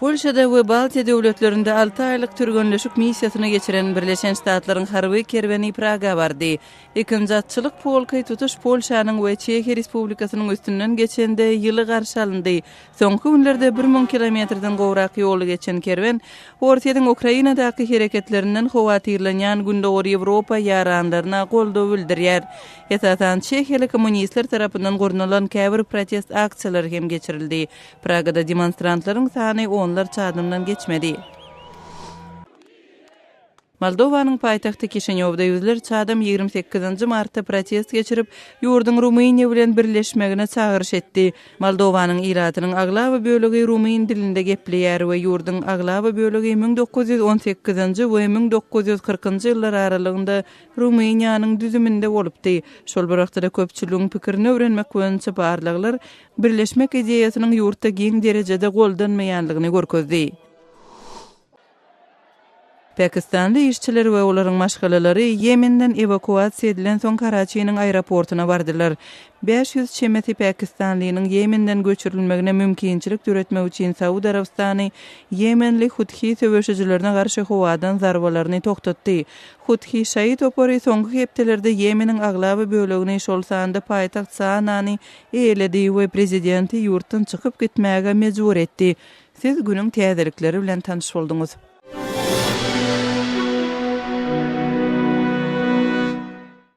Polşada we Baltiya döwletlerinde 6 aylyk türgönleşik missiýasyny geçiren Birleşen Ştatlaryň harby kerweni Praga bardy. Ekinjatçylyk polky tutuş Polşanyň we Çekiýa Respublikasynyň üstünden geçende ýyly garşy alyndy. Soňky günlerde 1000 kilometrden gowrak ýoly geçen kerwen Ortaýadan Ukrainadaky hereketlerinden howatyrlanýan gündogry Ýewropa ýaranlaryna goldaw bildirýär. Ýetatan Çekiýaly kommunistler tarapyndan gurnulan käbir protest aksiýalary hem geçirildi. Pragada demonstrantlaryň sany onlar çadımdan geçmedi. Moldowanyň paýtagty Kišiňowda ýüzler çadam 28 martda protest geçirip, ýurdun Rumyniýa bilen birleşmegine çagyryş etdi. Moldowanyň iratynyň aglaby bölegi rumin dilinde gepleýär we ýurdun aglaby bölegi 1918 we 1940 ýyllar aralygynda Rumyniýanyň düzüminde bolupdy. Şol wagtda köpçüligiň pikirini öwrenmek boýunça barlyklar birleşmek ideýasynyň ýurtda giň derejede goldanmaýanlygyny görkezdi. Pakistanly işçiler we olaryň maşgalalary Yemenden evakuasiýa edilen soň Karaçynyň aeroportuna bardylar. 500 çemeti Pakistanlynyň Yemenden göçürilmegine mümkinçilik döretmek üçin Saudy Arabistany Yemenli Huthi söwüşçilerine garşy howadan zarbalaryny toktatdy. Huthi şaýyt opary soňky hepdelerde Yemeniň aglaby bölegini şol sanda paýtagt Sanany eýledi we prezidenti ýurtdan çykyp gitmäge mejbur etdi. Siz günüň täzelikleri bilen tanyş boldunuz.